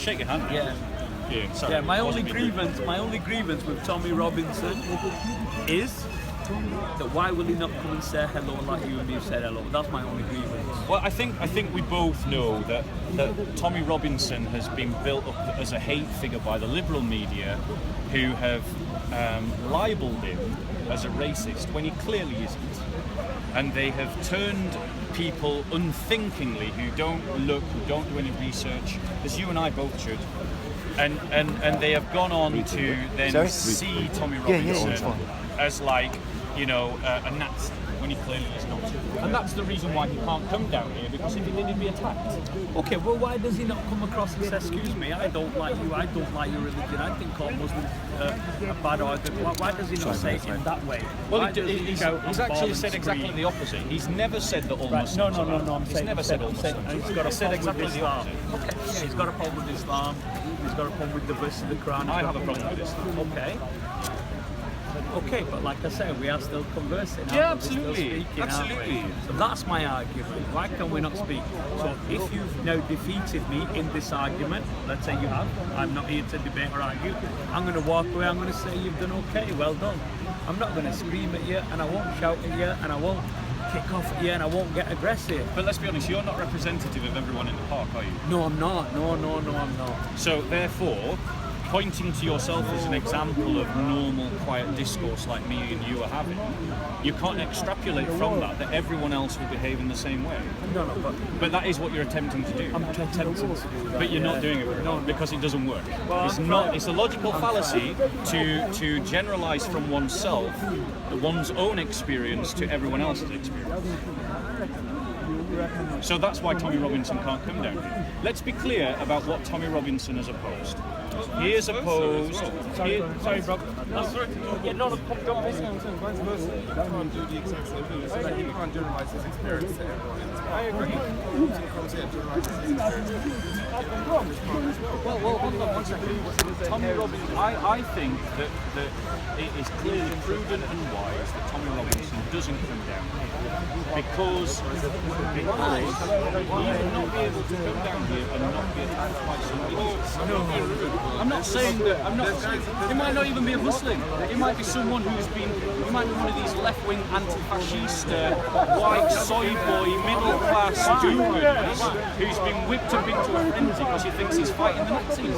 shake your hand. Yeah. Yeah, sorry. Yeah, my only grievance with Tommy Robinson is that why will he not come and say hello like you and me said hello? That's my only grievance. Well, I think we both know that Tommy Robinson has been built up as a hate figure by the liberal media, who have libelled him as a racist when he clearly isn't, and they have turned people unthinkingly who don't look, who don't do any research, as you and I both should. And they have gone on to then see Tommy Robinson as like, you know, a Nazi when he clearly is not. And that's the reason why he can't come down here, because if he did, he'd be attacked. Okay, well, why does he not come across and say, excuse me, I don't like you, I don't like your religion, I think all Muslims are bad or good. Why does he not say it in that way? Well, he's actually said exactly the opposite. He's never said that all Muslims are bad. I'm saying never said all Muslims. He's got a problem with Islam. Okay. Yeah, he's got a problem with Islam. He's got a problem with the verse of the Quran. I have a problem with Islam. Okay. Okay, but like I said, we are still conversing. Yeah, absolutely. Absolutely. So that's my argument. Why can we not speak? So if you've now defeated me in this argument, let's say you have, I'm not here to debate or argue, I'm going to walk away, I'm going to say you've done okay, well done. I'm not going to scream at you, and I won't shout at you, and I won't kick off at you, and I won't get aggressive. But let's be honest, you're not representative of everyone in the park, are you? No, I'm not. No, I'm not. So therefore, pointing to yourself as an example of normal, quiet discourse like me and you are having, you can't extrapolate from that everyone else will behave in the same way. No, but that is what you're attempting to do. I'm attempting to do that. But you're not doing it very well, because it doesn't work. It's a logical fallacy to generalize from oneself, one's own experience, to everyone else's experience. So that's why Tommy Robinson can't come down here. Let's be clear about what Tommy Robinson has opposed. He is opposed. Sorry, bro. Yeah, not a don't miss him. Vice versa. You can't do the exact same thing. It's like you can't generalize his experience to everyone in this park. I agree. You can't say generalize his experience. Well, hold on one second. Tommy Robinson, I think that it is clearly prudent and wise that Tommy Robinson doesn't come down here, because he would not be able to come down here and not be attacked by somebody. I'm not saying that. He might not even be a Muslim. He might be someone he might be one of these left-wing anti-fascist, white soy boy, middle-class do-gooders who's been whipped up into a frenzy because he thinks he's fighting the Nazis.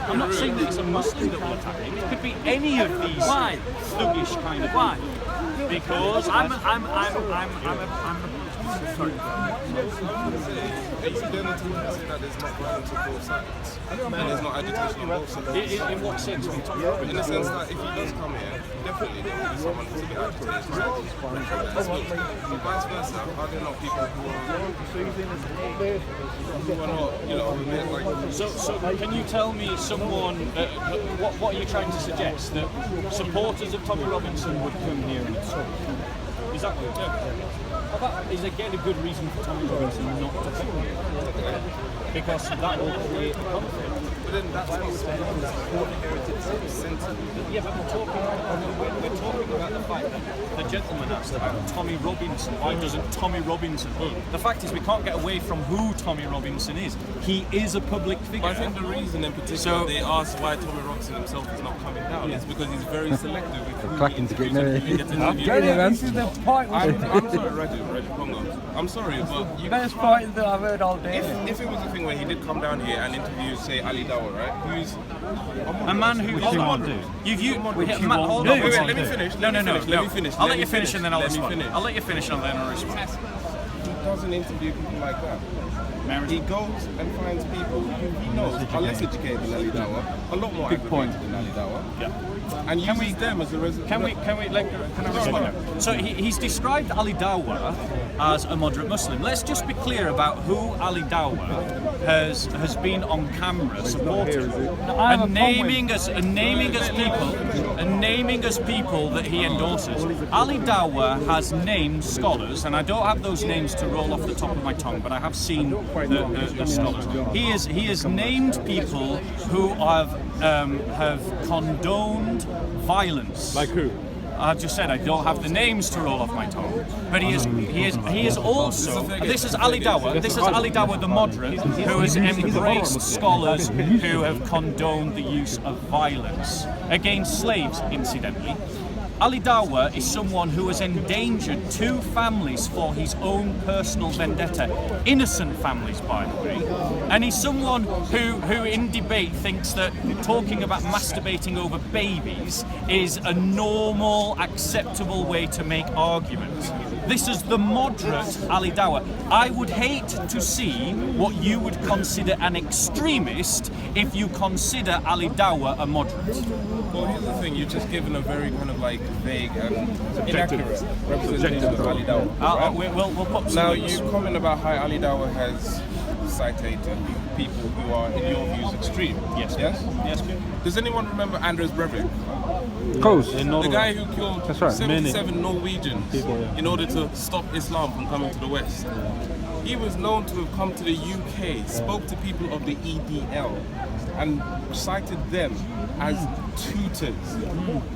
I'm not saying that it's a Muslim that will attack him. It could be any of these thuggish kind of people. Because I'm sorry. It's the only thing to say that there's not violence on both sides. And there's not agitation on both sides. In what sense? In the sense that if he does come here, definitely there will be someone who's a bit agitated, right? Vice versa, are there not people who are not, you know, a bit like... So can you tell me someone, what are you trying to suggest? That supporters of Tommy Robinson would come here and talk? Is that good? Well, that is again a good reason for Tommy Robinson not to come here. Because that will create a conflict. But then that's not supporting heritage centre. Yeah, but we're talking about the fact that the gentleman asked about Tommy Robinson. Why doesn't Tommy Robinson? The fact is, we can't get away from who Tommy Robinson is. He is a public figure. I think the reason in particular they asked why Tommy Robinson himself is not coming down is because he's very selective with who cracking to get near. This is the point. I'm sorry, Reggie Pongo. I'm sorry, but you Best point that I've heard all day. if it was a thing where he did come down here and interview, say, Ali Dawah, right? Who's a man who... Hold on. Hold on. Let me finish. No. Let me finish. I'll let you finish and then I'll Let me respond. finish. I'll let you finish and then I'll respond. He doesn't interview people like that. He goes and finds people who he knows are less educated than Ali Dawah, a lot more educated than Ali Dawah. Yeah. And uses them as a resident. Can I respond? So he's described Ali Dawah as a moderate Muslim. Let's just be clear about who Ali Dawah has been on camera supporting and naming as people that he endorses. Ali Dawah has named scholars, and I don't have those names to roll off the top of my tongue, but I have seen the scholars. He has named people who have condoned violence. Like who? I just said I don't have the names to roll off my tongue, but he is also. This is Ali Dawah. This is Ali Dawah, the moderate, who has embraced scholars who have condoned the use of violence against slaves, incidentally. Ali Dawah is someone who has endangered 2 families for his own personal vendetta. Innocent families, by the way. And he's someone who in debate thinks that talking about masturbating over babies is a normal, acceptable way to make arguments. This is the moderate Ali Dawah. I would hate to see what you would consider an extremist if you consider Ali Dawah a moderate. Well, here's the thing, you've just given a very kind of like vague and inaccurate representation of Ali Dawah. We'll put some Now, links. you comment about how Ali Dawah has cited people who are, in your views, extreme. Yes. Yes? Yes. Does anyone remember Anders Breivik? Of course. The guy who killed That's right. 77 Norwegians in order to stop Islam from coming to the West. He was known to have come to the UK, spoke to people of the EDL, and cited them as tutors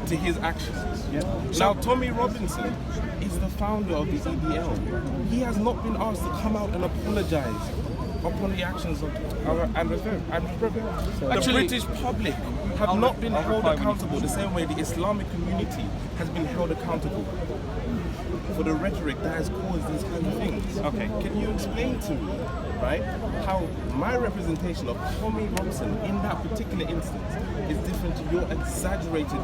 to his actions. Now, Tommy Robinson is the founder of the EDL. He has not been asked to come out and apologise upon the actions of Anders Breivik. The British public have not been held accountable the same way the Islamic community has been held accountable for the rhetoric that has caused these kinds of things. Okay. Can you explain to me, right, how my representation of Tommy Robinson in that particular instance is different to your exaggerated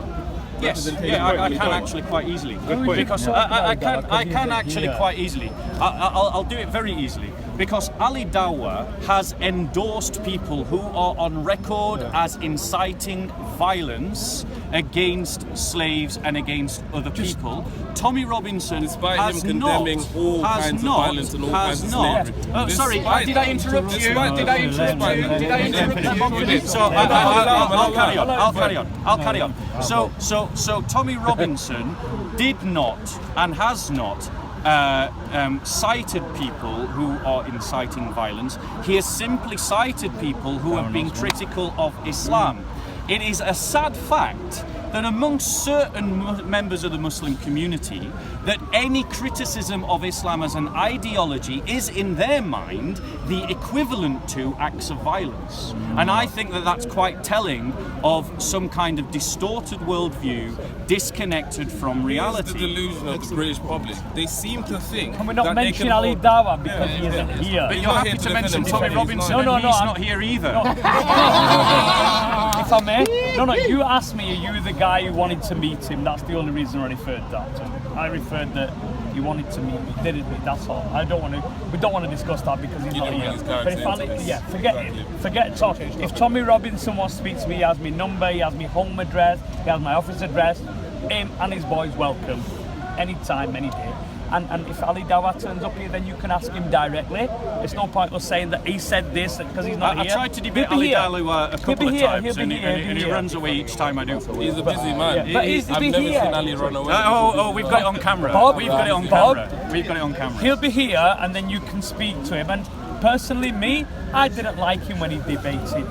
Yes, representation? yeah, I can actually quite easily. Because I can actually quite easily. I'll do it very easily. Because Ali Dawah has endorsed people who are on record as inciting violence against slaves and against other people. Tommy Robinson Despite has him condemning not, all has kinds not, of violence and all has kinds of not. slavery. Sorry, Despite did I that. interrupt you? Despite Did that. I interrupt you? Did I interrupt you? You did. So I'll carry on. So Tommy Robinson did not and has not cited people who are inciting violence. He has simply cited people who have been critical of Islam. It is a sad fact that amongst certain members of the Muslim community, that any criticism of Islam as an ideology is in their mind the equivalent to acts of violence. And I think that that's quite telling of some kind of distorted worldview disconnected from reality. It's the delusion of the British public. They seem to think Can we not that mention they can Ali hold- Dawah because he isn't here? But He's you're not happy here to to defend mention himself. Tommy He's Robinson not. and No, he's I'm- not here either. If I may? No, you asked me, are you the guy who wanted to meet him? That's the only reason I referred that to him. I referred that you wanted to meet me, didn't we? That's all. We don't want to discuss that because he's You not didn't here. bring his character But if into Ali, this. yeah, forget Exactly. it. Forget talking. If Tommy Robinson wants to speak to me, he has my number, he has my home address, he has my office address. Him and his boys welcome, anytime, any day. And if Ali Dawah turns up here, then you can ask him directly. It's no point us saying that he said this because he's not I here. tried to debate He'll be Ali here. Dawah a couple of He'll be times, here, and he'll be he here. runs away each time I do. He's a busy man. Yeah, but he's I've be never here. seen Ali run away. We've got it on camera. Bob? We've got it on Bob? camera. We've got it on camera. He'll be here, and then you can speak to him. And personally, I didn't like him when he debated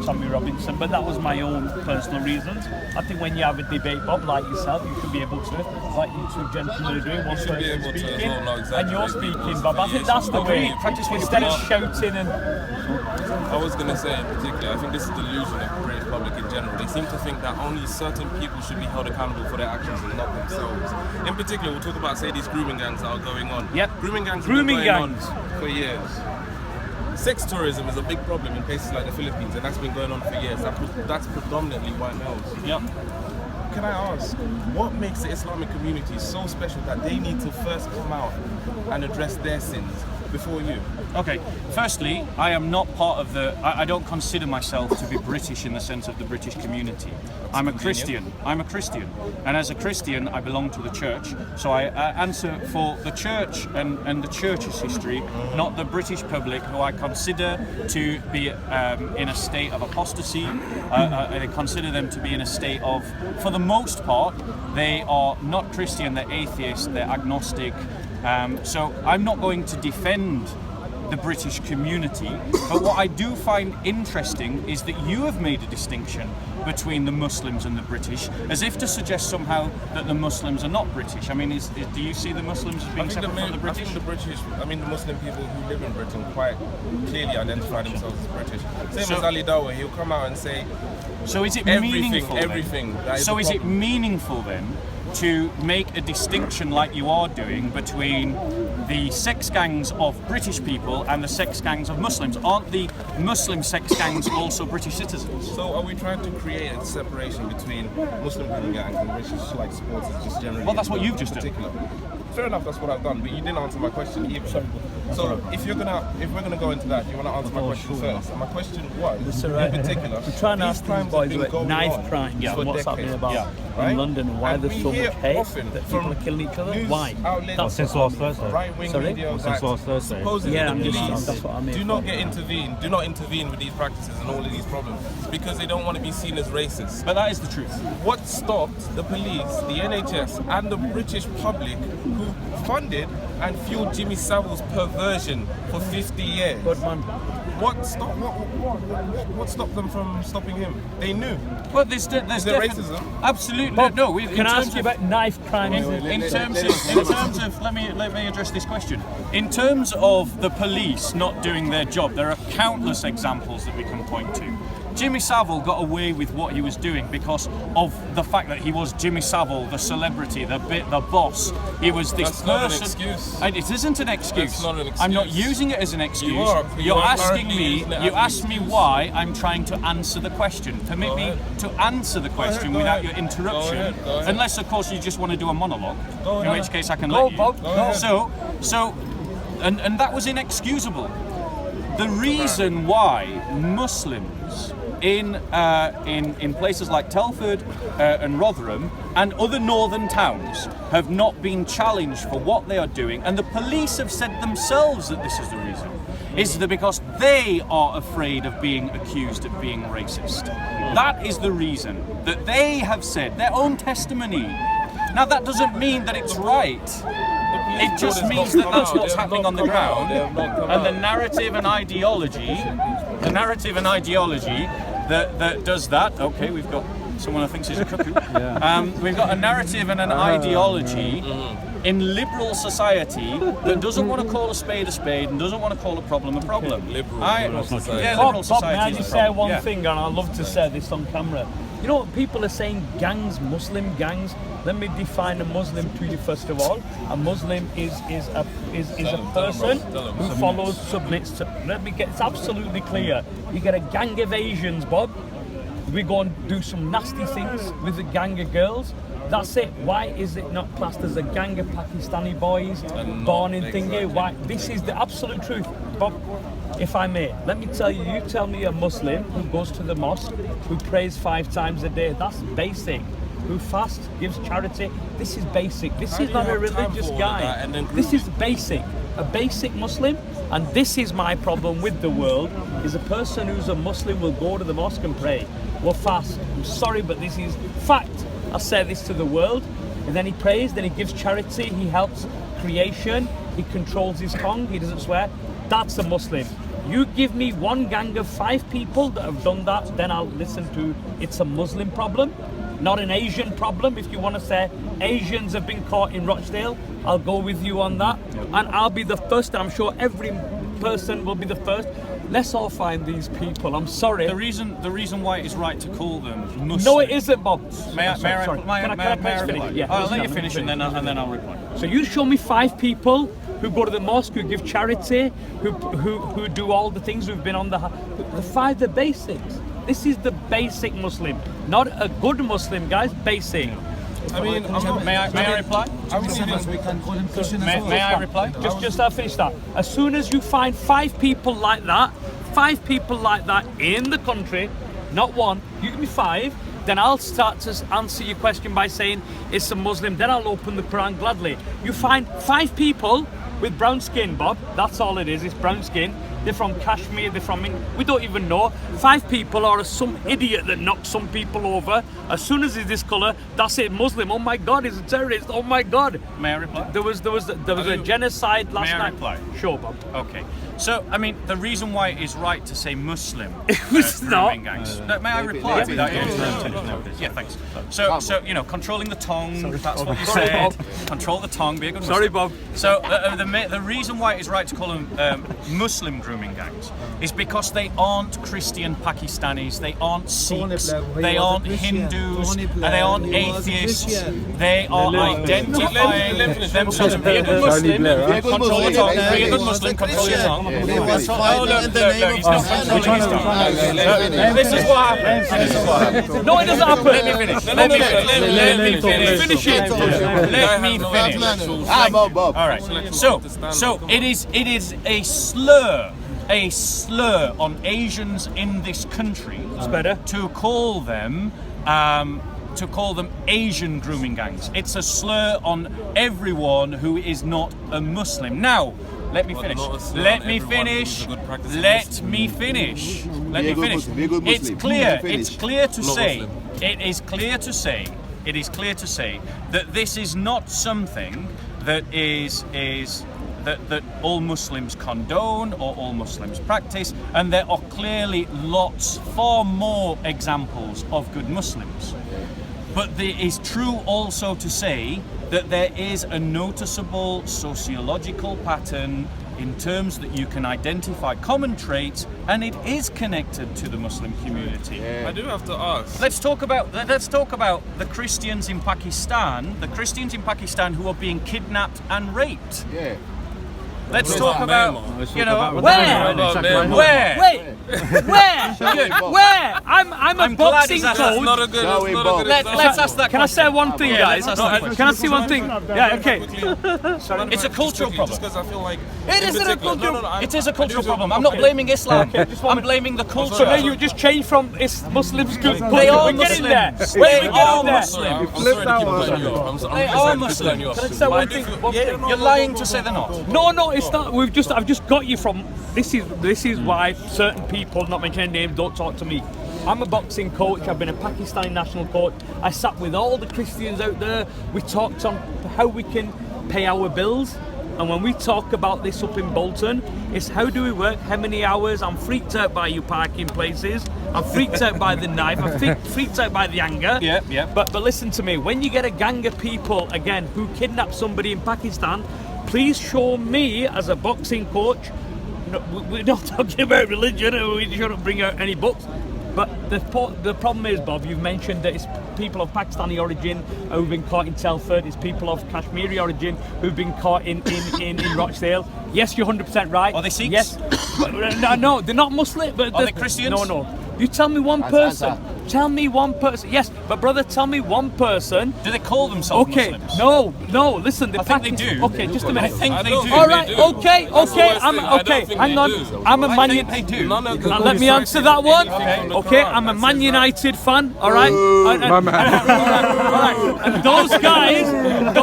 Tommy Robinson, but that was my own personal reasons. I think when you have a debate, Bob, like yourself, you should be able to, like you two gentlemen are doing, one should be person able to speaking, as well, not and you're exaggerate speaking, people's Bob. I think that's the way. Practice what you Instead of preach. shouting and I was going to say in particular, I think this is the delusion of the British public in general. They seem to think that only certain people should be held accountable for their actions and not themselves. In particular, we'll talk about, say, these grooming gangs that are going on. Yep. Grooming gangs have Grooming been going gangs. on for years. Sex tourism is a big problem in places like the Philippines, and that's been going on for years. That's predominantly white males. Yep. Can I ask, what makes the Islamic community so special that they need to first come out and address their sins before you? Okay, firstly, I am not part of I don't consider myself to be British in the sense of the British community. I'm a Christian. And as a Christian, I belong to the church. So I answer for the church and the church's history, not the British public, who I consider to be in a state of apostasy. I consider them to be in a state of, for the most part, they are not Christian, they're atheist, they're agnostic. So I'm not going to defend the British community. But what I do find interesting is that you have made a distinction between the Muslims and the British, as if to suggest somehow that the Muslims are not British. I mean, do you see the Muslims as being separate from the British? I think the Muslim people who live in Britain quite clearly identify themselves as British. Same as Ali Dawa, he'll come out and say, so is it meaningful? Everything. So is it meaningful then to make a distinction like you are doing between the sex gangs of British people and the sex gangs of Muslims? Aren't the Muslim sex gangs also British citizens? So are we trying to create a separation between Muslim gangs and British like supporters just generally? Well, that's what you've just done. Fair enough, that's what I've done, but you didn't answer my question either. So if we're gonna go into that, you want to answer my question first. And my question was, in particular, we're trying to ask these boys about knife crimes and what's happening about in London and why there's so much hate that people are killing each other. Why? Since last Thursday. Right-wing media Since last Thursday. Supposedly Yeah, the that's what I mean. do not intervene with these practices and all of these problems because they don't want to be seen as racist. But that is the truth. What stopped the police, the NHS, and the British public who funded and fueled Jimmy Savile's perversion for 50 years? Good man. What stopped them from stopping him? They knew. Well, there's racism? Absolutely. Bob, no. Can I ask you about knife crimes? In terms of, let me address this question. In terms of the police not doing their job, there are countless examples that we can point to. Jimmy Savile got away with what he was doing because of the fact that he was Jimmy Savile, the celebrity, the boss. He was this That's person. not an excuse. And it isn't an excuse. That's not an excuse. I'm not using it as an excuse. You are. You're asking currently me. using it You as an asked me excuse. why I'm trying to answer the question. Permit Go me ahead. to answer the question go without ahead. your interruption. Go ahead. Unless, of course, you just want to do a monologue. Go In ahead. which case, I can Go, let you. Bob, go ahead. And that was inexcusable. The reason why Muslims in places like Telford and Rotherham and other northern towns have not been challenged for what they are doing, and the police have said themselves that this is the reason, is that because they are afraid of being accused of being racist. That is the reason that they have said, their own testimony. Now that doesn't mean that it's right. It just means that that's what's happening on the ground, and the narrative and ideology that does that. Okay, we've got someone who thinks he's a cuckoo. We've got a narrative and an ideology in liberal society that doesn't want to call a spade and doesn't want to call a problem a problem. Liberal society. Yeah, Bob, liberal society may I is just a say problem. one Yeah. thing, and I'd love to say this on camera. You know, people are saying gangs, Muslim gangs. Let me define a Muslim to you first of all. A Muslim is a person who follows, submits to. Let me get it's absolutely clear. You get a gang of Asians, Bob. We go and do some nasty things with a gang of girls. That's it. Why is it not classed as a gang of Pakistani boys born in Thingy? Why? This is the absolute truth, Bob. If I may, let me tell you, you tell me a Muslim who goes to the mosque, who prays 5 times a day, that's basic. Who fasts, gives charity, this is basic. This is not a religious guy. This is basic. A basic Muslim, and this is my problem with the world, is a person who's a Muslim will go to the mosque and pray, will fast. I'm sorry, but this is fact. I say this to the world. And then he prays, then he gives charity, he helps creation, he controls his tongue, he doesn't swear. That's a Muslim. You give me one gang of 5 people that have done that, then I'll listen to it's a Muslim problem, not an Asian problem. If you want to say Asians have been caught in Rochdale, I'll go with you on that. And I'll be the first, and I'm sure every person will be the first. Let's all find these people. I'm sorry. The reason why it is right to call them Muslim. No, it isn't, Bob. May I Can I please finish? Yeah. I'll let you finish and then I'll reply. So you show me 5 people who go to the mosque, who give charity, who do all the things who've been on the 5, the basics. This is the basic Muslim, not a good Muslim, guys. Basic. I mean, May I reply? May I reply? Just I'll finish that. As soon as you find 5 people like that in the country, not one, you give me 5. Then I'll start to answer your question by saying it's a Muslim. Then I'll open the Quran gladly. You find 5 people with brown skin, Bob. That's all it is. It's brown skin. They're from Kashmir. They're from we don't even know. 5 people are some idiot that knocks some people over. As soon as he's this colour, that's it. Muslim. Oh my God, he's a terrorist. Oh my God. May I reply? There was a genocide last night. May I reply? Sure, Bob. Okay. So, I mean, the reason why it is right to say Muslim was grooming not. gangs. May I reply without you interrupting? Yeah, thanks. So you know, controlling the tongue. That's what you said. Control the tongue. Be a good Muslim. Sorry, Bob. So the reason why it is right to call them Muslim grooming gangs is because they aren't Christian Pakistanis. They aren't Sikhs. They aren't Hindus. And they aren't atheists. They are identifying themselves. Be a good Muslim. Control the tongue. Be a good Muslim. Control your tongue. He's not controlling his tongue. This is what happens. No, it doesn't happen. Let me finish. Let me finish. Finish it. Let me finish. All right. So it is a slur on Asians in this country. It's better. To call them Asian grooming gangs. It's a slur on everyone who is not a Muslim. Now, let me finish. Let me finish. Let me finish. Let me finish. It's clear. It's clear to say. It is clear to say. It is clear to say that this is not something that that all Muslims condone or all Muslims practice, and there are clearly far more examples of good Muslims. But it is true also to say that there is a noticeable sociological pattern in terms that you can identify common traits, and it is connected to the Muslim community. I do have to ask. Let's talk about the Christians in Pakistan. The Christians in Pakistan who are being kidnapped and raped. Yeah. Let's talk about, where? Where? I'm a boxing glad coach. Not a good. Let's ask that Can I question. say one thing, guys? let's ask that question. Can I say one thing? Yeah, okay. It's a cultural problem. Just because I feel like It isn't a cultural. It is a cultural problem. I'm not blaming Islam. I'm blaming the culture. So then you just changed from Muslims to They are we're getting there. Muslims. We're They getting are there. Muslim. I'm sorry to keep cutting you off. They are Muslim. Can I say one thing? You're lying to say they're not. No, it's not. I've just got you from. This is why certain people, not mentioning names, don't talk to me. I'm a boxing coach. I've been a Pakistani national coach. I sat with all the Christians out there. We talked on how we can pay our bills. And when we talk about this up in Bolton, it's how do we work, how many hours. I'm freaked out by you parking places. I'm freaked out by the knife. I'm freaked out by the anger. Yeah. But listen to me. When you get a gang of people, again, who kidnap somebody in Pakistan, please show me as a boxing coach. No, we're not talking about religion. We shouldn't bring out any books. But the problem is, Bob, you've mentioned that it's people of Pakistani origin who've been caught in Telford. It's people of Kashmiri origin who've been caught in Rochdale. Yes, you're 100% right. Are they Sikhs? Yes. No, they're not Muslim. But Are they Christians? No. You tell me one person. Tell me one person. Yes, but brother, tell me one person. Do they call themselves Muslims? No. Listen, I think they do. Okay, just a minute. I think they do. All right. Okay. Hang on. do. I'm a Man think they do. Let me answer that one. Okay, I'm a Man United fan. All right. All right. And those guys that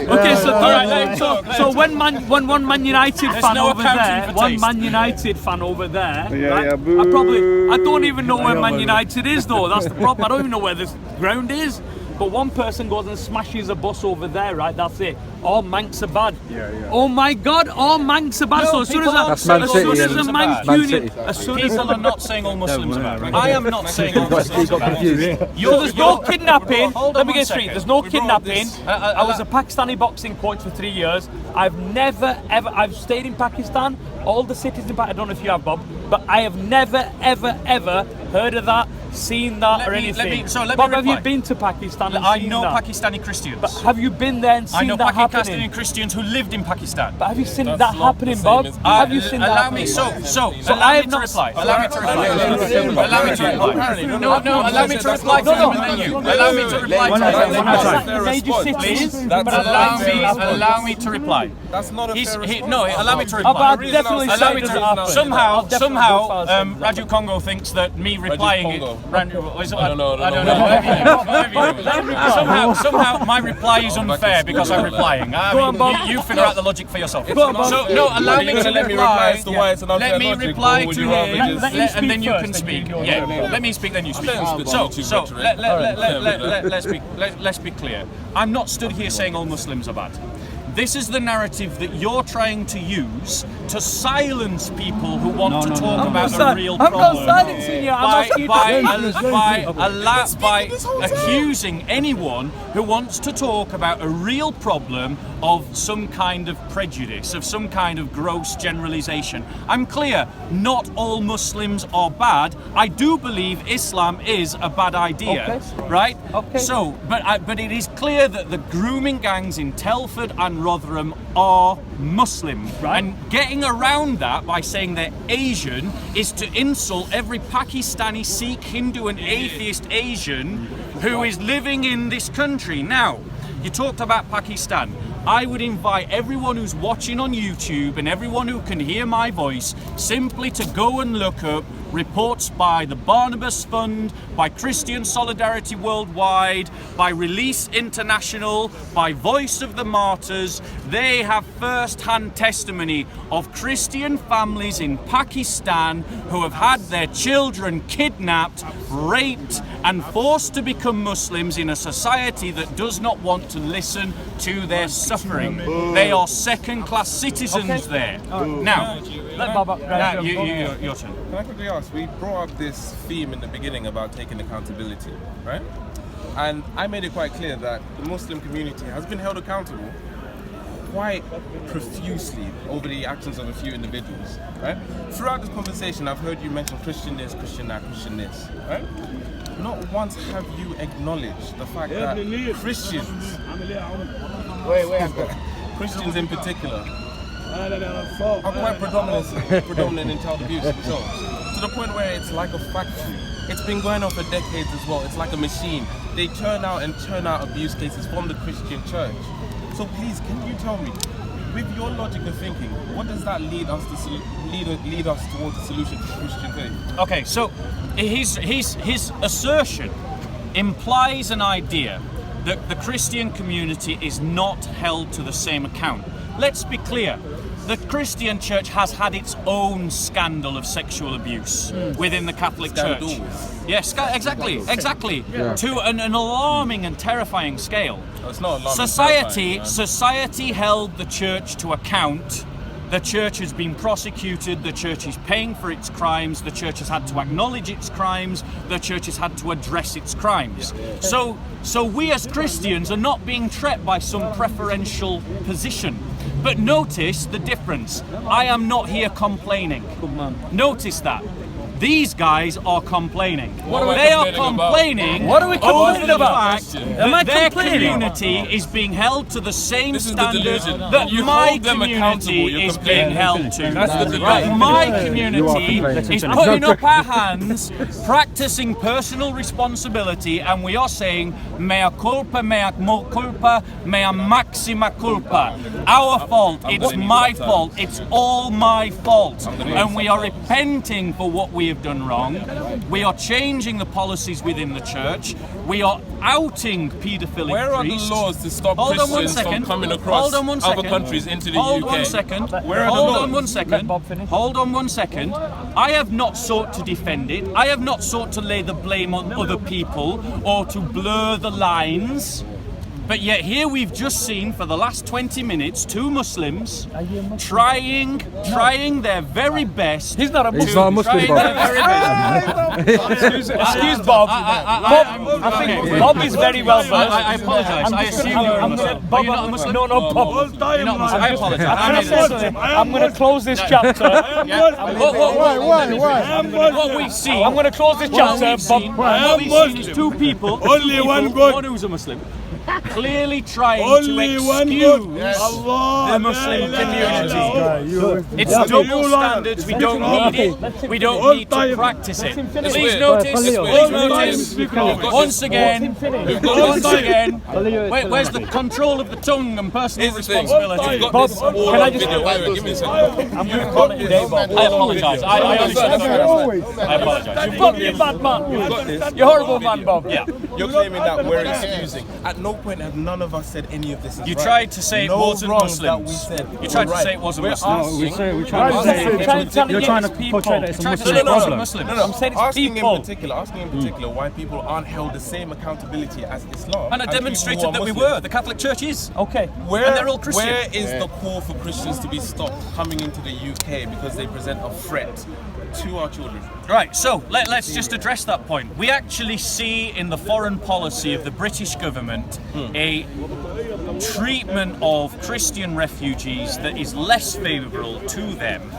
okay, so all right. So when one Man United fan over there, one Man United fan over there. Right? I don't even know where Man United is though. That's the problem. I don't even know where this ground is. But one person goes and smashes a bus over there, right? That's it. All Manx are bad. Oh my God, all Manx are bad. No, so as soon as a Manx union, People are not saying all Muslims are bad. I am not saying all Muslims are bad. There's no kidnapping. Hold on Let me one get straight. second. There's no kidnapping. I was I- a Pakistani boxing coach for 3 years. I've never ever. I've stayed in Pakistan. All the cities in Pakistan. I don't know if you have, Bob, but I have never ever heard of that, seen that, or anything. Bob, have you been to Pakistan? And I seen know that? Pakistani Christians. But have you been there and I seen know that happening? Pakistani Christians who lived in Pakistan. But have you seen That's that not happening, the Bob? same as Have you seen that Allow happening? me, So allow I me have to not- reply. Allow me to reply. Allow me to reply. No, allow me to reply to him and then you. Allow me to reply to him. Major cities. Allow me to reply. That's not a fair response. No, allow me to Oh, but reply. I'd definitely Allow say me it to doesn't happen. Somehow, I'll definitely go far as saying that. Raju Congo thinks that me replying Congo. I don't know. Somehow my reply is unfair because I'm replying. You figure out the logic for yourself. So no, allow me to reply. As to why it's an unfair Let me logic, reply or would to you rather him, just- and then you can speak. Yeah, let me speak, then you speak. So let's be clear. I'm not stood here saying all Muslims are bad. This is the narrative that you're trying to use to silence people who want to talk about a real problem. I'm not silencing you. I'm asking you by accusing anyone who wants to talk about a real problem of some kind of prejudice, of some kind of gross generalization. I'm clear, not all Muslims are bad. I do believe Islam is a bad idea, right? Okay. So, but it is clear that the grooming gangs in Telford and Rotherham are Muslim, Right. and getting around that by saying they're Asian is to insult every Pakistani, Sikh, Hindu and atheist Asian who is living in this country. Now, you talked about Pakistan. I would invite everyone who's watching on YouTube and everyone who can hear my voice simply to go and look up reports by the Barnabas Fund, by Christian Solidarity Worldwide, by Release International, by Voice of the Martyrs. They have first-hand testimony of Christian families in Pakistan who have had their children kidnapped, raped, and forced to become Muslims in a society that does not want to listen to their suffering. They are second-class citizens there. Now, your turn. Can I quickly ask, we brought up this theme in the beginning about taking accountability, right? And I made it quite clear that the Muslim community has been held accountable quite profusely over the actions of a few individuals, right? Throughout this conversation, I've heard you mention Christian this, Christian that, Christian this, right? Not once have you acknowledged the fact that Christians, Christians in particular, are quite predominant in child abuse themselves. To the point where it's like a factory. It's been going on for decades as well. It's like a machine. They churn out abuse cases from the Christian church. So please, can you tell me, with your logic of thinking, what does that lead us towards a solution to Christian faith? Okay, so his assertion implies an idea that the Christian community is not held to the same account. Let's be clear. The Christian church has had its own scandal of sexual abuse within the Catholic Church. Yes, exactly. Yeah. To an alarming and terrifying scale. Oh, it's not alarming. Society held the church to account. The church has been prosecuted, the church is paying for its crimes, the church has had to acknowledge its crimes, the church has had to address its crimes. So we as Christians are not being trapped by some preferential position. But notice the difference. I am not here complaining. Notice that. These guys are complaining. They are complaining. What are we complaining about? That their community is being held to the same standard that my community is being held to. That my community is putting up our hands, practicing personal responsibility, and we are saying mea culpa, mea culpa, mea maxima culpa. Our fault. It's my fault. It's all my fault. And we are repenting for what we have done wrong. We are changing the policies within the church. We are outing paedophilic Where are priests. the laws to stop Christians from coming across other countries into the UK? Hold on one second. Hold on one second. I have not sought to defend it. I have not sought to lay the blame on other people or to blur the lines. But yet here we've just seen for the last 20 minutes 2 Muslims trying their very best. He's not a Muslim. He's not a Muslim, Excuse Bob. I think Bob is very well versed. I apologise. I assume you're a Muslim. But you're not a Muslim? No, Bob. You're not a Muslim. I apologise. I'm going to close this chapter. Why? What we've seen. I'm going to close this chapter, Bob. What we've seen is 2 people. Only one God. One who's a Muslim. clearly trying Only to one excuse God. Allah. the Muslim community. It's Guy, double standards. We don't need it. We don't need to practice it. Please notice. Please notice. Once again. Once again. Where's the control of the tongue and personal responsibility? Bob, can I just I'm going to call it a day, Bob. I apologise. I apologise. You fucking bad man. You're horrible man, Bob. Yeah. You're claiming that we're excusing. At no point have none of us said any of this is You right. tried to say it No wasn't wrong Muslims. that we said You tried to right. say it wasn't We're Muslims. asking- We're trying to say you're trying to portray that it's a Trying to Muslim say it wasn't problem. Muslims. No, I'm saying it's asking people. in particular why people aren't held the same accountability as Islam. And I people demonstrated who are that we Muslims. were. The Catholic Church is. Okay. And they're all Christian. Where is the call for Christians to be stopped coming into the UK because they present a threat to our children? Right, so let's just address that point. We actually see in the foreign policy of the British government a treatment of Christian refugees that is less favourable to them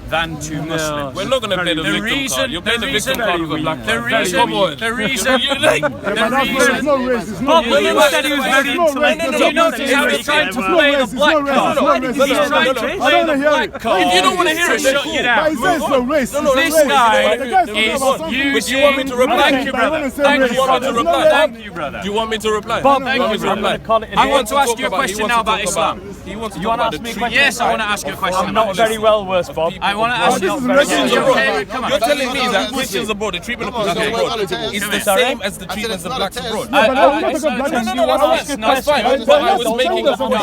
than to Muslims. We're not going to play the victim card. You're playing the victim card with a black The card. reason, Come on. the reason, There's no race. It's Bob no Williams race. said he was very There's no race. intelligent. There's you no notice how race. he's trying to There's no play race. the There's no black race. card. There's no race. He's There's no trying race. to I play don't the wanna hear black it. card. If you don't want to hear it, then Shut cool. you But down. he says no race. No, There's This no guy race. The guy's talking is about something. using. But you want me to reply? Thank you, brother. But I Thank wanna you, say brother. race. There's no Thank race. you, brother. Do you want me to reply? Bob, Do you want me to I'm reply? going to call it a I day. want to ask you a question now about Islam. He wants to You talk wanna about ask me a the question? Yes, I want to ask you a question I'm about not very well versed, Bob. I want to ask this you. is Christians Okay, come on. You're telling me that Christians abroad, the treatment of Christians abroad, is the same as the treatment of blacks abroad? But now we're not it's talking not- about no, black. That's fine. But I was making a point.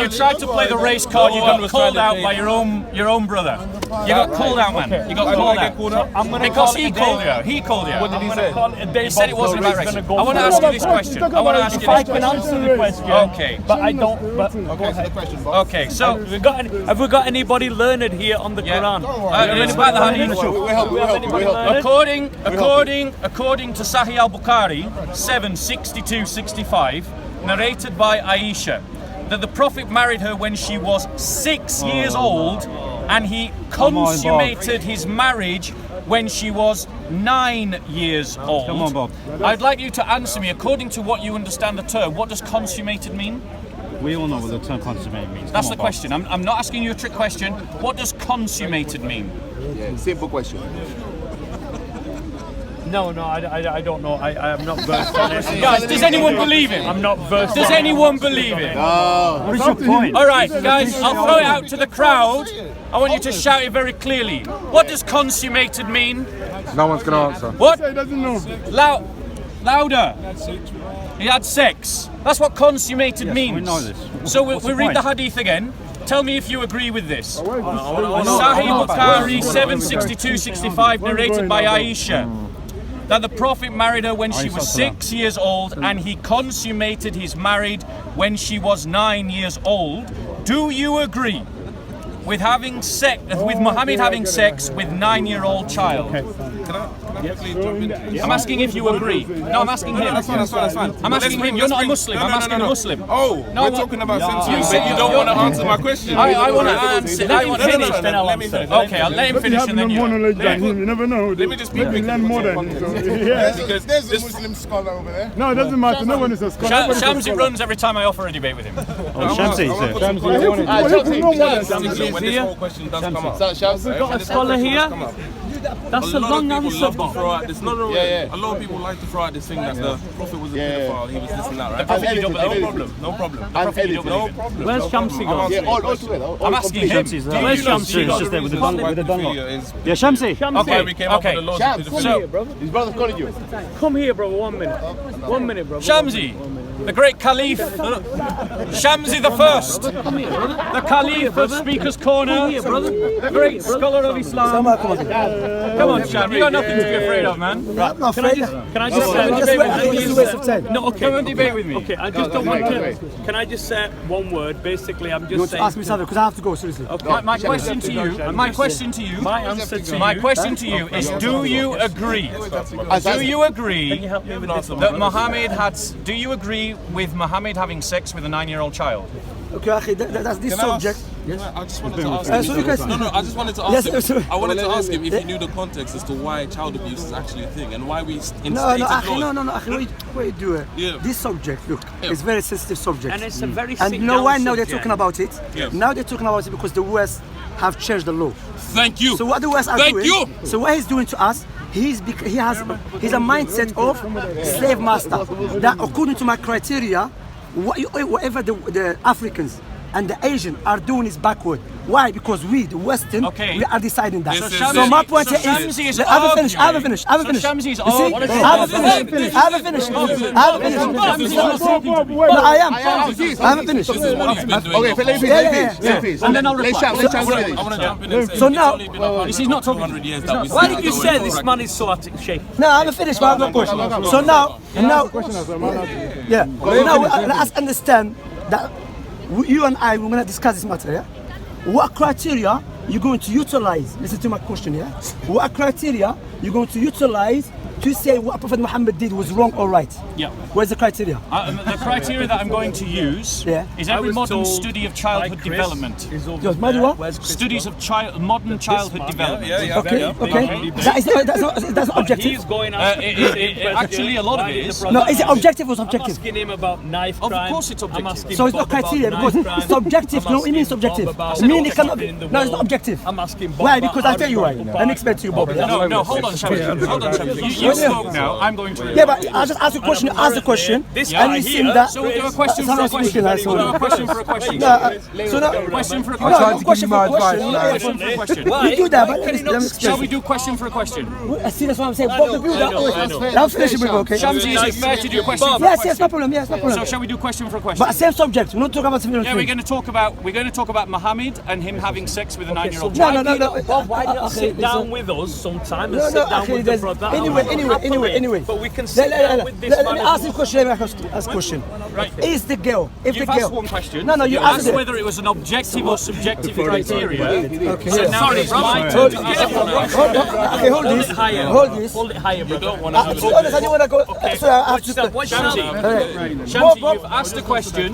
You tried to play the race card. You got called out by your own brother. You got called out, man. You got called out. I'm going to Because call he it a called you day. out. He called you What out. did he say? Call it a day, He said it Bob, wasn't so about he's race. gonna go I want to for it. ask you this question. I want to ask you If I this can question. answer the question, Okay. but I don't. But Okay, so have we got anybody learned here on the yeah, Quran? it's about the hadith. According to Sahih al-Bukhari 7:62-65, narrated by AISHA, that the Prophet married her when she was 6 years old, and he consummated his marriage when she was 9 years old. Come on, Bob. I'd like you to answer me according to what you understand the term. What does consummated mean? We all know what the term consummate means. That's Come the on, Bob. question. I'm not asking you a trick question. What does consummated mean? Yeah, simple question. No, I don't know. I am not versed on it. Guys, does anyone believe him? I'm not versed. Does on it. anyone believe it? What is your point? All right, guys, I'll throw it out to the crowd. I want you to shout it very clearly. What does consummated mean? No one's gonna answer. What? He doesn't know. Louder. He had sex. That's what consummated means. we know this. So What's we the read the point? hadith again. Tell me if you agree with this. Sahih Sahih Bukhari 7:62-65, narrated by Aisha, that the Prophet married her when she was 6 years old, and he consummated his marriage when she was 9 years old. Do you agree with having sex, with Muhammad having sex with 9-year-old child? Can I quickly jump in? I'm asking if you agree. No, I'm asking him. That's fine. I'm asking him. You're not a Muslim. I'm asking a Muslim. Oh, No, we're what- talking about censoring, You but said you don't want to answer my question. I want to answer. I want to finish, finish. then I'll Let me answer. finish. Okay, I'll let him But you finish have and no then more you. knowledge than him. You never know. Let me just speak Maybe quickly. learn more than him. So, yeah. Because There's a this, Muslim scholar over there. No, it doesn't matter. No one is a scholar. Nobody's a Shamsi scholar. runs every time I offer a debate with him. Oh, Shamsi, I wanna put some He context could on it. know more than Particularly when this here. whole question does come up. We've got a scholar here. That's a lot long of people answer, love to Bob. throw out this. A lot of people like to throw out this thing that the Prophet was a pedophile. He was this and that, right? Prophet you don't believe in. No problem. Prophet you don't No believe in. problem. Where's Shamsi gone? Yeah, all together. I'm asking him. Shamsi's Do there. you Where's know Shamsi? He's just there with the gun, with the gun lock. Yeah, Shamsi. Okay, We came up with the laws of Shams, pedophilia. So, his brother's calling you. Come here, brother. 1 minute. 1 minute, brother. Shamsi, the great Caliph, Shamsi the First, the Caliph of Speaker's Corner, the great scholar of Islam. Come on, Sham, you got nothing to be afraid of, man. Can I just no, okay. Come and debate with me. Okay, I just don't want to. Can I just say one word? Basically, I'm just saying. Ask me something because I have to go seriously. My question to you, my question to you, My answer to my you. question to you is: do you agree? Do you agree Can you help me with this? that Muhammad had? Do you agree with Muhammad having sex with a 9-year-old child? Okay, akhi, that's this subject. I just wanted to ask him. So you guys- No, I just wanted to ask Yes, him. so- I wanted to ask him if he knew the context as to why child abuse is actually a thing and why we instated No, laws. what you do? Yeah. This subject, look, Yeah. it's very sensitive subject. And it's a very And you know why now they're talking about it? Yeah. Now they're talking about it because the West have changed the law. Thank you. So what the West are Thank doing? you. So what he's doing to us? He's a mindset of slave master. That according to my criteria, whatever the Africans and the Asian are doing is backward. Why? Because we, the Western, Okay. we are deciding that. This is So it. my point So is, Shamsi is I haven't finished. I haven't finished. I haven't So finished. Shamsi is You see? arguing. I haven't finished. I haven't finished. I haven't finished. No, I am. I haven't finished. This is what he's been doing. Okay, the let whole- me finish. And then I'll Let reply. Shams I want to jump in and say So it's now- only been about He's not talking. 200 years that we Why see did you that say going this forward. man is so out of shape? No, I haven't finished, but I have no question. So now, yeah. Now, let's understand that you and I, we're going to discuss this matter, yeah? What criteria you're going to utilize? Listen to my question, yeah? What criteria you're going to utilize to say what Prophet Muhammad did was wrong or right? Yeah. Where's the criteria? The criteria that I'm going to use Yeah. is I every was modern told study of by childhood Chris development. is over Just there. Madua? Where's Chris Studies gone? of modern childhood man. development. Yeah, Okay, okay. That's not objective. He's going Actually, a lot of it is. No, is it objective or I'm subjective? asking him about knife Of crime. course it's objective. I'm asking So it's not Bob about criteria knife because crime. it's subjective. I'm No, it means asking subjective. Bob about Meaning it what's cannot. happening in the No, it's not world. objective. I'm asking Bob Why? about Because I'll tell you why. Harry Let me explain to you, Bob. No, hold on, Shamsi. Hold on, Shamsi. You spoke now. I'm going to. Yeah, but I'll just ask a question. Ask the question. This And guy you seem here, that. So we'll do a question for a Someone's question. speaking, I saw We'll do it. a question for a question. So now, Question for a no, question. no, question for a question. Question for a question. We do that, but let me Shall explain. we do question for a question? See, that's what I'm saying. Bob, the builder. I'll finish it with you, okay? Shamsi, is it fair to do question for a Yes, question? yes, no problem. Yes, no So problem. shall we do question for a question? But same subject. We're not talking about similar Yeah, we're things. going to talk about Muhammad and him having sex with a 9-year-old No, child. no. Bob, why don't you Okay, sit down listen. with us sometime and No, sit no, down okay, with the there's, brother? anyway. But we can sit down with this Let man me as ask you a well. question. Let me ask a question. Right. Is the girl, if You've the girl... asked one question. No, you asked asked it. whether it was an objective or subjective criteria. Okay, So yeah. now it's my turn to ask one question. Okay, hold Hold this. it higher. Hold this. Hold it higher, brother. Don't want to To be honest, I didn't want to go... Sorry, I have to... What's up? Shamsi, Bob. you've asked a question.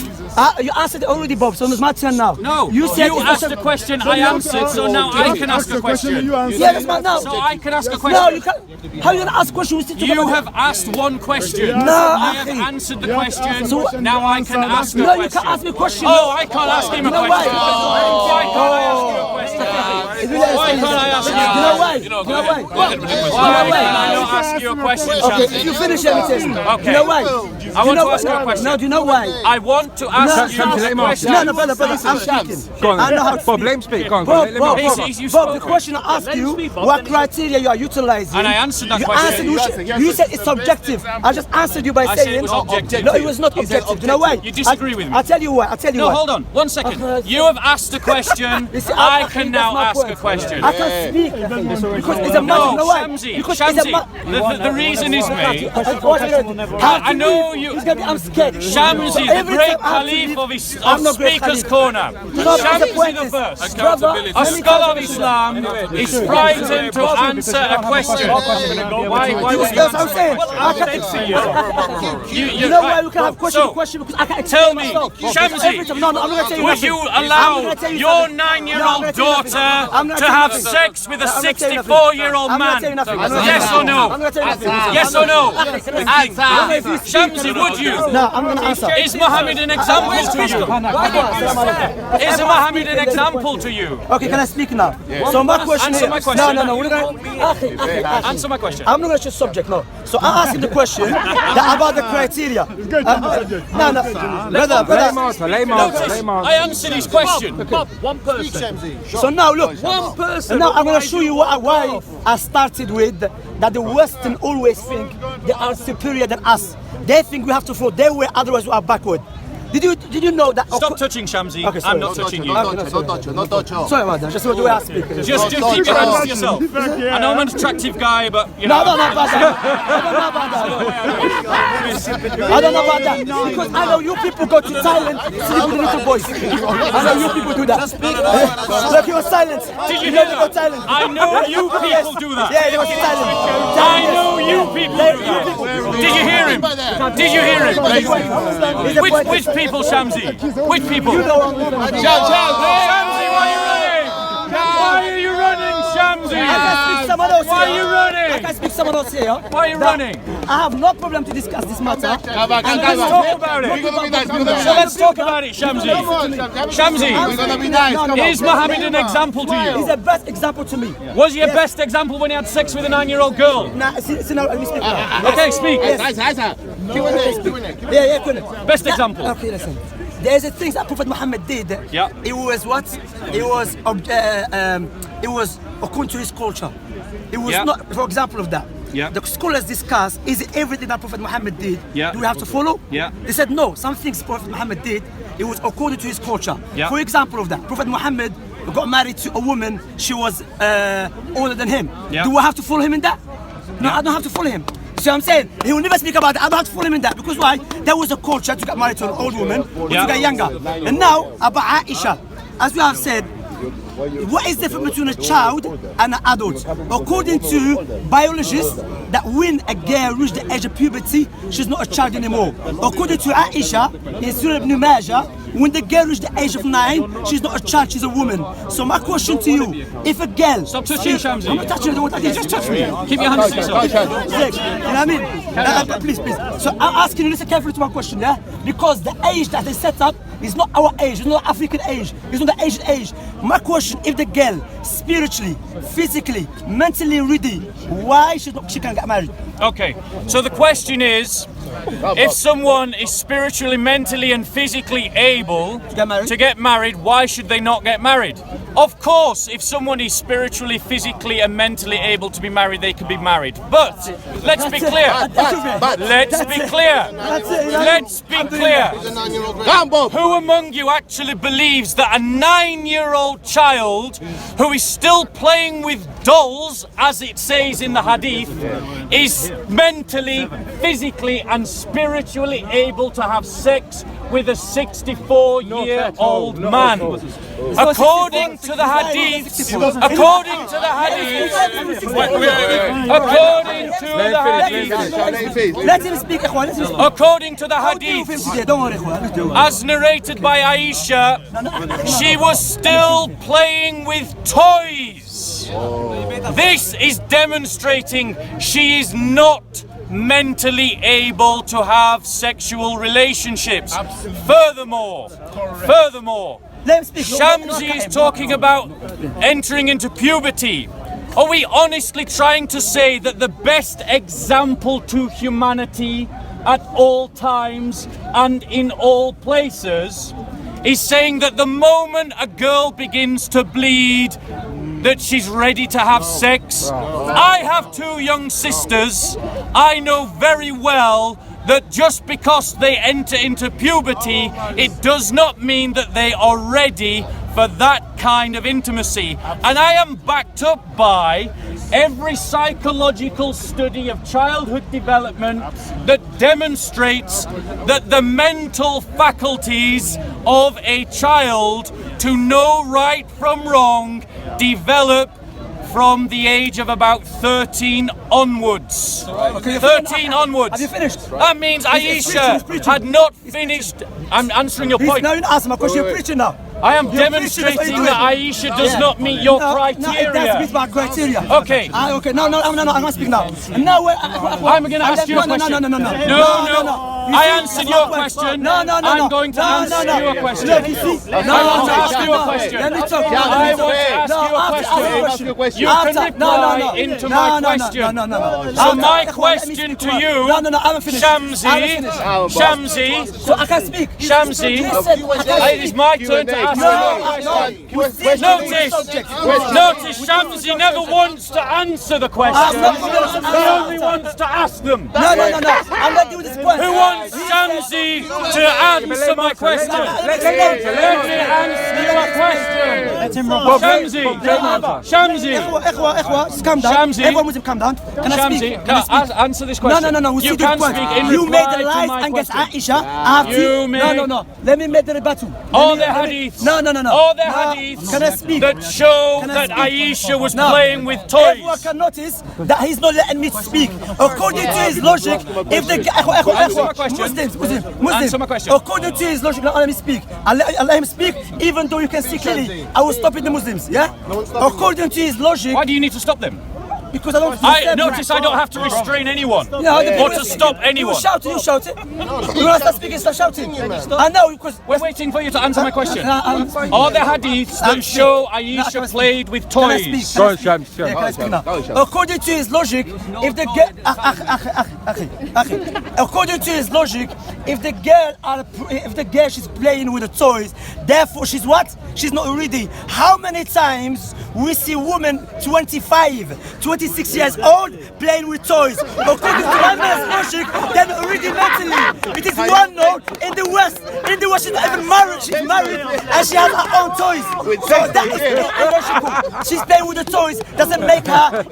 You answered it already, Bob, so it's my turn now. No, You said... it's asked not- a question, I answered, so now I can ask a question. Yeah, that's my now. So I can ask a No, question. you can't... How are you going to ask a question? We still talk You about have asked one question. No, I have Akhi. answered the question. So- Now I can ask a No, question. you can't ask me a question. Oh, I can't ask him a know question. why? Why can't I ask you a question? If you let us Why finish- can't I ask you? You know why? You know, You know go why? ahead. Go ahead with the question. Why can I not ask you a question, Okay, if Shamsi? you finish everything, Okay. you know why? I want to ask you a question. No, do you know why? I want to ask you a question. No, brother, I'm speaking. Go on. I know how to Bob, speak. let him speak. Go on, Bob, let him Bob, answer. Bob, He's- you Bob, the spoke. question I asked Let him you, speak, Bob, what then he- criteria you are utilizing? And I answered that you question. Answered, you said it's subjective. I just answered you by I said saying it was objective. No, it was not objective. You know why? You disagree with me. I'll tell you why. I'll tell you No, why. hold on. 1 second. Okay. You have asked a question. You see, I okay, can that's now my ask point. a question. I can speak because it's a matter. No, You know why? Shamsi, Because it's a Shamsi, the reason is, mate, I know you- I'm scared. Shamsi, So the every great time I have to Khalif leave, of, his, I'm of not great Speaker's Khalif. Corner. No, but the Shamsi point the is, first. Accountability. A scholar of Islam is frightened to answer a question. Why would you That's what I'm answer? saying. I can't. You know why we can have question because I can't Tell explain me, myself. Shamsi, Every time- No, I'm not gonna tell you would nothing. you I'm allow gonna tell you your something. 9-year-old No, I'm gonna tell you nothing. daughter I'm gonna to tell you have nothing. sex with a I'm gonna tell you nothing. 64-year-old I'm gonna man? tell you nothing. Yes or I'm no? gonna tell you nothing. Yes or no? Answer. Shamsi, would you? No, I'm gonna answer. Is Muhammad an example to you? Is Muhammad an example to you? Okay, can I speak now? So my question Answer is... my question. No, we're gonna... Answer my question. I'm not gonna choose subject, no. So I asked him the question about the criteria. No, brother. I answered his question. Bob, one person. So now look, One person. now I'm gonna show you why I started with that the Western always think they are superior than us. They think we have to follow their way, otherwise we are backward. Did you know that? Stop touching Shamsi. Okay, sorry. I'm not touching you. Don't touch her. Sorry about that. Just the way I speak. Just keep your hands to yourself. I know I'm an attractive guy, but you know. No, not about that. I don't know about that. Because I know you people go to Thailand, sleep with the little boys. I know you people do that. Look, you were silent. Did you know hear they go that? Thailand? I know you people do that. Yeah, they go to Thailand. I know you people do that. Did you hear him? Did you hear him? Which people, Shamsi? Which people? You know, Shamsi, can speak to someone else here. Why are you running? I have no problem to discuss this matter. Let's talk about it. So let's talk about it, Shamsi. Shamsi, We're gonna be nice. Come on. is Mohammed an example to He's you? the best example to me. Was he a best example when he had sex with a 9-year-old girl? Now, see now, let me speak now. Okay, speak. Yeah, couldn't. Best example. Okay, listen. There's a things that Prophet Muhammad did. Yeah. It was what? It was according to his culture. It was Yeah. not, for example of that. Yeah. The scholars discuss, is it everything that Prophet Muhammad did, Yeah. do we have to follow? Yeah. They said no, some things Prophet Muhammad did, it was according to his culture. Yeah. For example of that, Prophet Muhammad got married to a woman, she was older than him. Yeah. Do I have to follow him in that? No, I don't have to follow him. See what I'm saying? He will never speak about that. I don't have to follow him in that. Because why? There was a culture to get married to an old woman or Yeah. to get younger. And now, about Aisha, as we have said, what is the difference between a child and an adult? According to biologists, that when a girl reaches the age of puberty, she's not a child anymore. According to Aisha, in Surah Ibn Majah, when the girl reaches the age of 9, she's not a child, she's a woman. So my question to you, if a girl... Stop touching Shamsi. I'm not touching her, you just touch me. Keep your hands to yourself. You know what I mean? Please. So I'm asking you, listen carefully to my question, yeah? Because the age that they set up is not our age, it's not African age, it's not the Asian age. My question, if the girl spiritually, physically, mentally ready, why she can't get married? Okay, so the question is, if someone is spiritually, mentally and physically able to get married, why should they not get married? Of course, if someone is spiritually, physically and mentally able to be married, they can be married. But let's be clear. Let's be clear. Let's be clear. Who among you actually believes that a 9-year-old child who is still playing with dolls, as it says in the hadith, is mentally, physically and spiritually able to have sex with a 64-year-old man? According to the hadith, according to the hadith, Let him speak, Ikhwan, let him speak. according to the How do you hadith, feel today? Don't worry, Ikhwan, let's do it. as narrated by Aisha, she was still playing with toys. This is demonstrating she is not mentally able to have sexual relationships. Furthermore, Let him speak. Shamsi is talking about entering into puberty. Are we honestly trying to say that the best example to humanity at all times and in all places is saying that the moment a girl begins to bleed, that she's ready to have sex? I have 2 young sisters. I know very well that just because they enter into puberty, it does not mean that they are ready for that kind of intimacy. And I am backed up by every psychological study of childhood development that demonstrates that the mental faculties of a child to know right from wrong develop from the age of about 13 onwards. 13 onwards. Have you finished? That means He's Aisha preaching. had not finished. I'm answering your point. Now you're not answering my question, you're preaching now. I am You're demonstrating preaching, that Aisha does not meet your No, it criteria. does meet my criteria. Okay. Okay, no, I'm gonna speak now. And now, I'm going to ask you a question. No. I answered your question. No. I'm going to answer you a question. Look, you see? I want to ask you a question. Let me talk. I want to ask you a question. You can reply into my question. No. So my question to you, No, I'm finished. Shamsi, So I can speak. Shamsi, it is my turn to ask you a question. Notice, Shamsi never wants to answer the question. He only wants to ask them. No. I'm not doing this point. Who wants Shamsi to answer my question? Let me answer your question. Shamsi, Ikhwa, just calm down. Shamsi. Everyone Muslim, calm down. Can I speak? Shamsi, can I answer this question? No. We You see the can point. speak in You made reply the to lies my against question. Aisha. I have You to. made- No. Let me make the rebuttal. All the hadiths. No. All the hadiths Can I speak? that show Can I that speak? Aisha was No. playing with Everyone toys. can notice that he's not letting me speak. According to his logic, if the Answer my question. Muslim, Answer my question. according to his logic, not let me speak. I let him speak, even though you can see clearly. I will stop the Muslims. Yeah. According to his logic, Why do you need to stop them? because I don't. I notice I don't have to restrain anyone Yeah, or to stop anyone. You shout it. You want to start speaking, start shouting. I know because We're waiting for you to answer my question. I'm Are there hadiths that show Aisha played with toys? Can I speak now? According to his logic, if the girl, according to his logic, if the girl she's playing with the toys, therefore she's what? She's not ready. How many times we see women 25, 26 years old playing with toys? According to one man's logic, they're not ready mentally. It is one note in the West. In the West, she's not even married. She's married and she has her own toys. So that is illogical. She's playing with the toys. Doesn't make her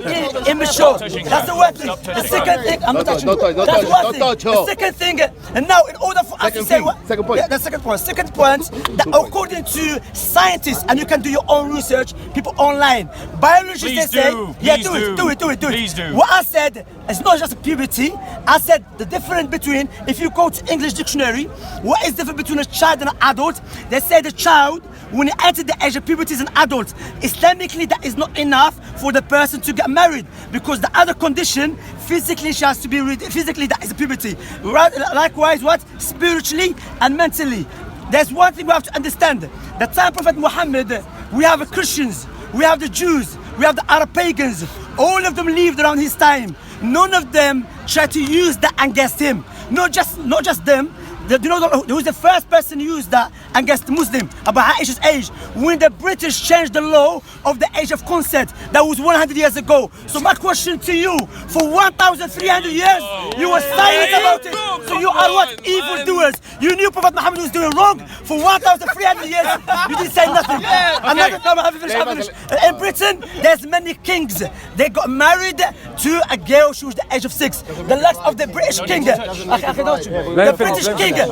immature. That's the one thing. The second thing, I'm not touching. That's one thing. The second thing, and now in order for us to say what? Second point. Yeah, the second point. Second point, that according to scientists, and you can do your own research, people online, biologists Please they say, do. yeah, Please do it. Please do. What I said, it's not just puberty. I said the difference between, if you go to English dictionary, what is the difference between a child and an adult? They say the child, when he enters the age of puberty, is an adult. Islamically, that is not enough for the person to get married, because the other condition, physically, she has to be ready. Physically, that is puberty. Likewise, what? Spiritually and mentally. There's one thing we have to understand. The time Prophet Muhammad, we have the Christians, we have the Jews, we have the Arab pagans. All of them lived around his time. None of them tried to use that against him. Not just them. You know who was the first person who used that against Muslim about Aisha's age? When the British changed the law of the age of consent, that was 100 years ago. So my question to you, for 1,300 years, you were silent about it. So you are what? Evil doers. You knew Prophet Muhammad was doing wrong. For 1,300 years, you didn't say nothing. Another time, I finish. In Britain, there's many kings. They got married to a girl, she was the age of 6. The likes of the British king. The British king. Richard,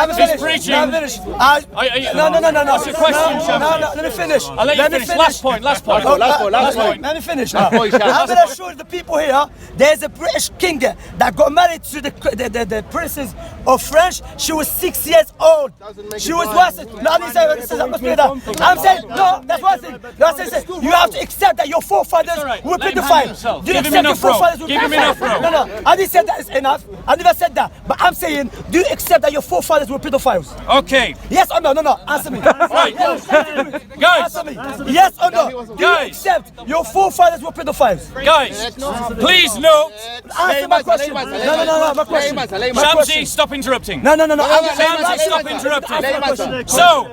He's preaching. No. What's your question, Shamsi? No, let me finish. I'll let you finish. Last point. Last point. Let me finish. point, I'm Shamsi. going to show the people here. There's a British king that got married to the princess of France. She was 6 years old. She was what? No, I didn't say that. I'm saying, no, that's one thing. You have to accept that your forefathers were pedophiles. Do you accept your forefathers were pedophiles? Give him enough room. No, I didn't say that is enough. I never said that. But I'm saying, do you accept that your forefathers were pedophiles? Okay. Yes or no? No, answer me. Right. Guys. Answer me. Yes or no? Do you accept your forefathers were pedophiles? Guys, please note. Answer my question. No, my question. Shamsi, stop interrupting. No. Shamsi, stop interrupting. So,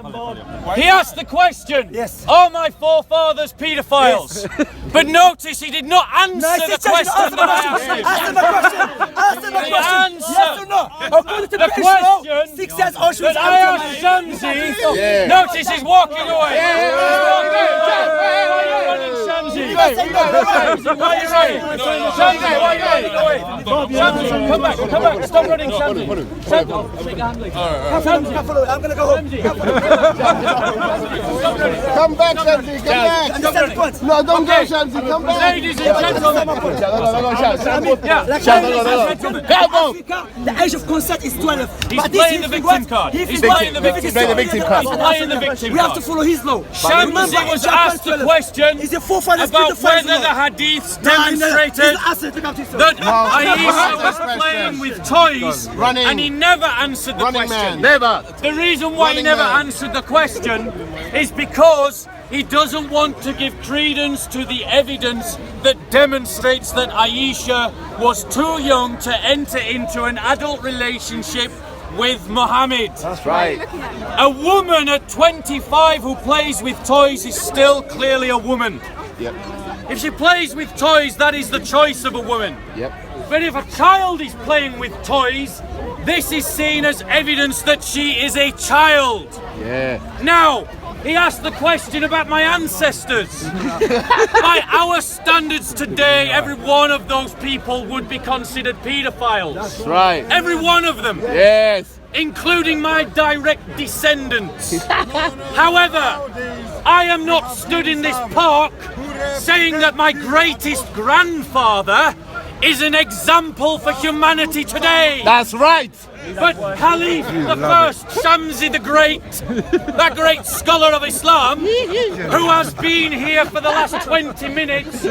he asked the question, Yes. are my forefathers paedophiles? But notice he did not answer the question that I asked him. Answer my question. answer. Yes or no? According to The British law, question 6 years old, she was that I asked Shamsi, notice he's walking away. Why are you running, Shamsi? Why are you running? Shamsi, why are you running away? Shamsi, come back, stop running, Shamsi. Shamsi, I'm going to go home. Come back, Shamsi, come back. Understand the point? No, don't go, Shamsi, come back. ladies and gentlemen. Africa, the age of consent is 12. He's playing the victim card. He's playing the victim card. He's playing the victim We have to card. follow his law. Shamsi was asked a question Is your forefathers about pedophiles whether or the not? hadiths demonstrated that Aisha was playing with toys, Running. and he never answered the Running question. man. Never. The reason why he Running never man. answered the question is because he doesn't want to give credence to the evidence that demonstrates that Aisha was too young to enter into an adult relationship with Muhammad. That's right. A woman at 25 who plays with toys is still clearly a woman. Yep. If she plays with toys, that is the choice of a woman. Yep. But if a child is playing with toys, this is seen as evidence that she is a child. Yeah. Now, he asked the question about my ancestors. By our standards today, every one of those people would be considered paedophiles. That's right. Every one of them. Yes. Including my direct descendants. However, I am not stood in this park saying that my greatest grandfather is an example for humanity today. That's right. But Caliph the First, Shamsi the Great, that great scholar of Islam, who has been here for the last 20 minutes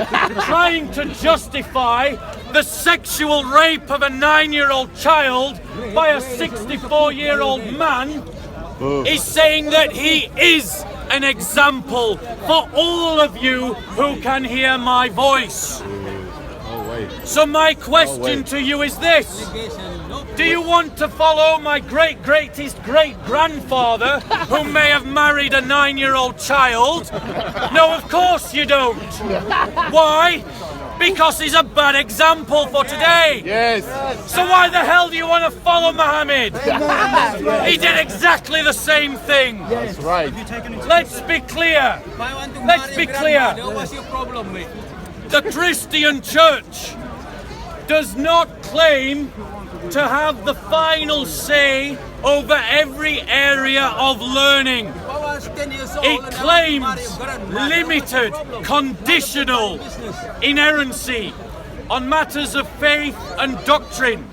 trying to justify the sexual rape of a 9-year-old child by a 64-year-old man, is saying that he is an example for all of you who can hear my voice. So my question to you is this: do you want to follow my great-grandfather who may have married a 9-year-old child? No, of course you don't. Why? Because he's a bad example for today. Yes. So why the hell do you want to follow Muhammad? He did exactly the same thing. That's right. Let's be clear. Let's be clear. The Christian Church does not claim to have the final say over every area of learning. It claims limited, conditional inerrancy on matters of faith and doctrine.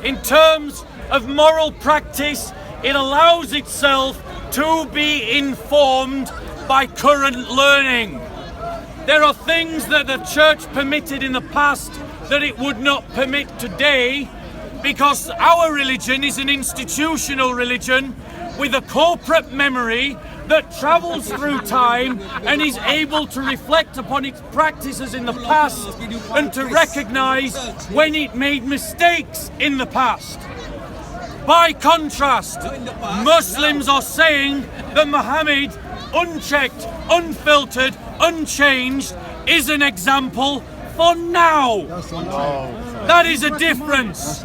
In terms of moral practice, it allows itself to be informed by current learning. There are things that the church permitted in the past that it would not permit today, because our religion is an institutional religion with a corporate memory that travels through time and is able to reflect upon its practices in the past and to recognize when it made mistakes in the past. By contrast, Muslims are saying that Muhammad, unchecked, unfiltered, unchanged, is an example for now. That is a difference.